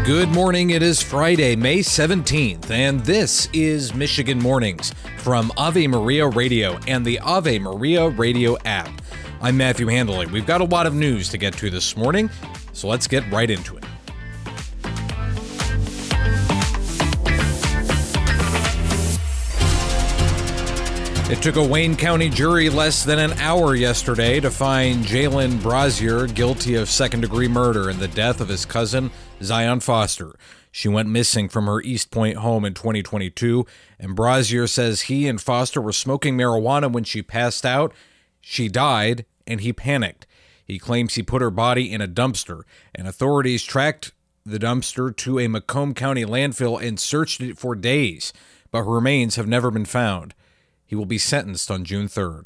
Good morning. It is Friday, May 17th, and this is Michigan Mornings from Ave Maria Radio and the Ave Maria Radio app. I'm Matthew Handley. We've got a lot of news to get to this morning, so let's get right into it. It took a Wayne County jury less than an hour yesterday to find Jaylin Brazier guilty of second-degree murder in the death of his cousin, Zion Foster. She went missing from her East Point home in 2022, and Brazier says he and Foster were smoking marijuana when she passed out. She died, and he panicked. He claims he put her body in a dumpster, and authorities tracked the dumpster to a Macomb County landfill and searched it for days, but her remains have never been found. He will be sentenced on June 3rd.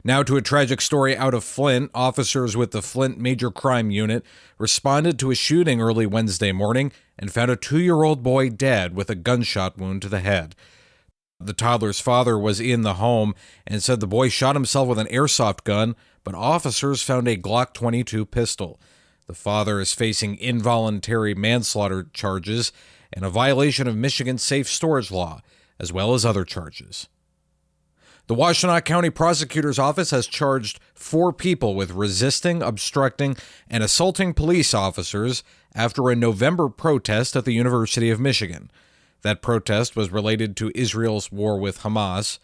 Now to a tragic story out of Flint. Officers with the Flint Major Crime Unit responded to a shooting early Wednesday morning and found a 2-year-old boy dead with a gunshot wound to the head. The toddler's father was in the home and said the boy shot himself with an airsoft gun, but officers found a Glock 22 pistol. The father is facing involuntary manslaughter charges and a violation of Michigan's safe storage law, as well as other charges. The Washtenaw County Prosecutor's Office has charged 4 people with resisting, obstructing, and assaulting police officers after a November protest at the University of Michigan. That protest was related to Israel's war with Hamas.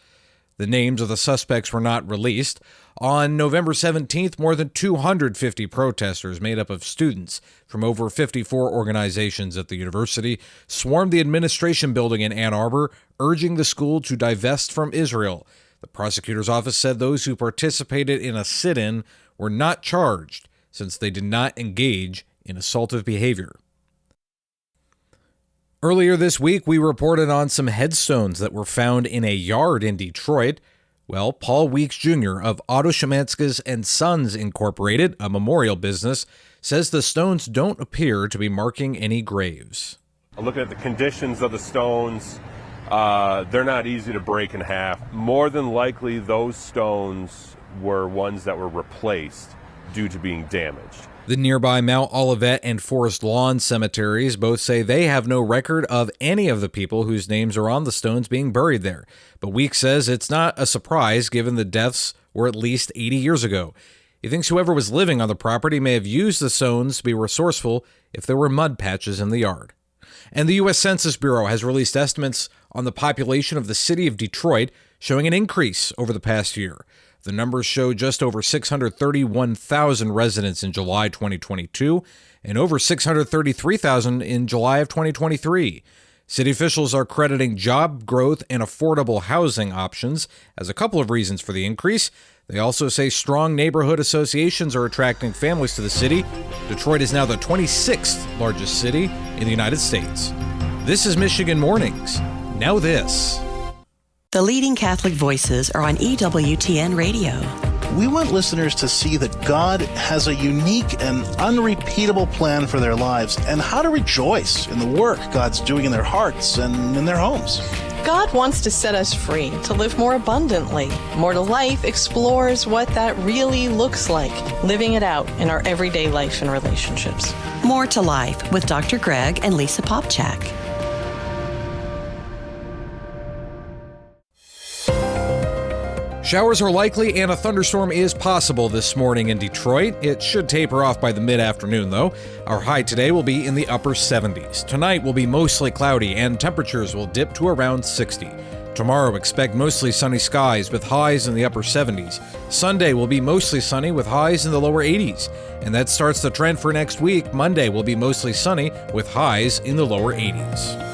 The names of the suspects were not released. On November 17th, more than 250 protesters made up of students from over 54 organizations at the university swarmed the administration building in Ann Arbor, urging the school to divest from Israel. The prosecutor's office said those who participated in a sit-in were not charged since they did not engage in assaultive behavior. Earlier this week, we reported on some headstones that were found in a yard in Detroit. Well, Paul Weeks Jr. of Otto Szymanski's and Sons Incorporated, a memorial business, says the stones don't appear to be marking any graves. Looking at the conditions of the stones, they're not easy to break in half. More than likely, those stones were ones that were replaced due to being damaged. The nearby Mount Olivet and Forest Lawn cemeteries both say they have no record of any of the people whose names are on the stones being buried there. But Weeks says it's not a surprise given the deaths were at least 80 years ago. He thinks whoever was living on the property may have used the stones to be resourceful if there were mud patches in the yard. And the U.S. Census Bureau has released estimates on the population of the city of Detroit, showing an increase over the past year. The numbers show just over 631,000 residents in July 2022 and over 633,000 in July of 2023. City officials are crediting job growth and affordable housing options as a couple of reasons for the increase. They also say strong neighborhood associations are attracting families to the city. Detroit is now the 26th largest city in the United States. This is Michigan Mornings. Now this. The leading Catholic voices are on EWTN Radio. We want listeners to see that God has a unique and unrepeatable plan for their lives and how to rejoice in the work God's doing in their hearts and in their homes. God wants to set us free to live more abundantly. More to Life explores what that really looks like, living it out in our everyday life and relationships. More to Life with Dr. Greg and Lisa Popchak. Showers are likely and a thunderstorm is possible this morning in Detroit. It should taper off by the mid-afternoon, though. Our high today will be in the upper 70s. Tonight will be mostly cloudy and temperatures will dip to around 60. Tomorrow, expect mostly sunny skies with highs in the upper 70s. Sunday will be mostly sunny with highs in the lower 80s. And that starts the trend for next week. Monday will be mostly sunny with highs in the lower 80s.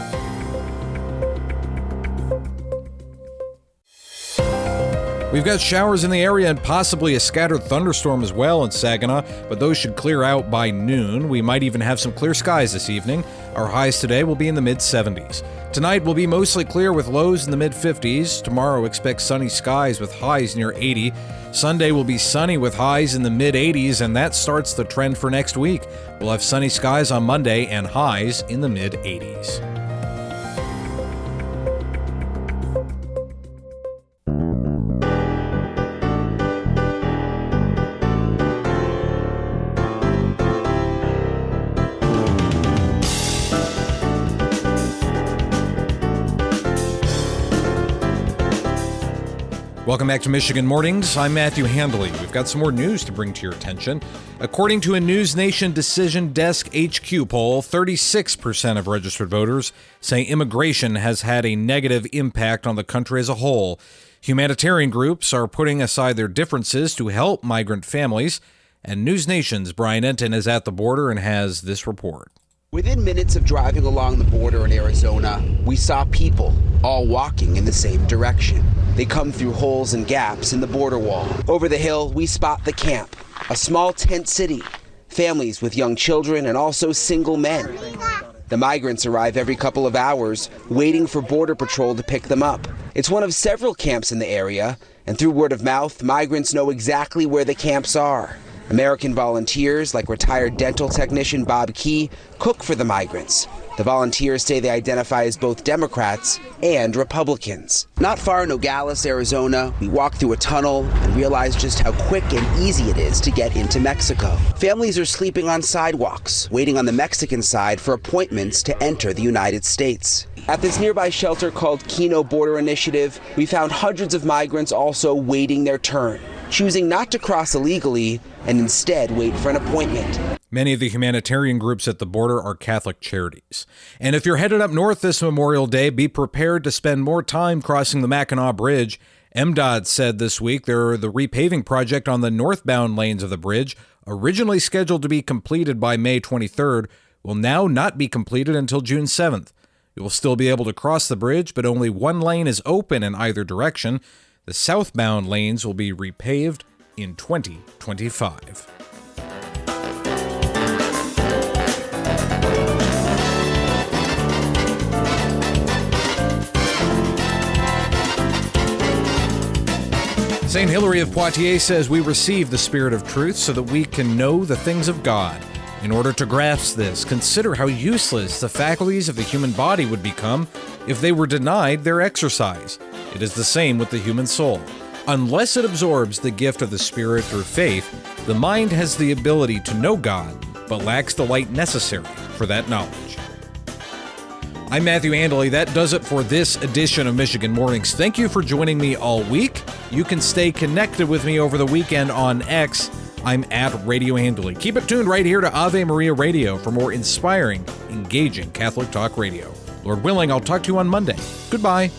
We've got showers in the area and possibly a scattered thunderstorm as well in Saginaw, but those should clear out by noon. We might even have some clear skies this evening. Our highs today will be in the mid-70s. Tonight will be mostly clear with lows in the mid-50s. Tomorrow, expect sunny skies with highs near 80. Sunday will be sunny with highs in the mid-80s, and that starts the trend for next week. We'll have sunny skies on Monday and highs in the mid-80s. Welcome back to Michigan Mornings. I'm Matthew Handley. We've got some more news to bring to your attention. According to a News Nation Decision Desk HQ poll, 36% of registered voters say immigration has had a negative impact on the country as a whole. Humanitarian groups are putting aside their differences to help migrant families. And News Nation's Brian Enton is at the border and has this report. Within minutes of driving along the border in Arizona, we saw people all walking in the same direction. They come through holes and gaps in the border wall. Over the hill, we spot the camp, a small tent city, families with young children and also single men. The migrants arrive every couple of hours, waiting for Border Patrol to pick them up. It's one of several camps in the area, and through word of mouth, migrants know exactly where the camps are. American volunteers, like retired dental technician Bob Key, cook for the migrants. The volunteers say they identify as both Democrats and Republicans. Not far in Nogales, Arizona, we walk through a tunnel and realize just how quick and easy it is to get into Mexico. Families are sleeping on sidewalks, waiting on the Mexican side for appointments to enter the United States. At this nearby shelter called Kino Border Initiative, we found hundreds of migrants also waiting their turn, choosing not to cross illegally and instead wait for an appointment. Many of the humanitarian groups at the border are Catholic charities. And if you're headed up north this Memorial Day, be prepared to spend more time crossing the Mackinac Bridge. MDOT said this week the repaving project on the northbound lanes of the bridge, originally scheduled to be completed by May 23rd, will now not be completed until June 7th. You will still be able to cross the bridge, but only one lane is open in either direction. The southbound lanes will be repaved in 2025. St. Hilary of Poitiers says we receive the Spirit of truth so that we can know the things of God. In order to grasp this, consider how useless the faculties of the human body would become if they were denied their exercise. It is the same with the human soul. Unless it absorbs the gift of the Spirit through faith, the mind has the ability to know God, but lacks the light necessary for that knowledge. I'm Matthew Handley. That does it for this edition of Michigan Mornings. Thank you for joining me all week. You can stay connected with me over the weekend on X. I'm at Radio Handley. Keep it tuned right here to Ave Maria Radio for more inspiring, engaging Catholic Talk Radio. Lord willing, I'll talk to you on Monday. Goodbye.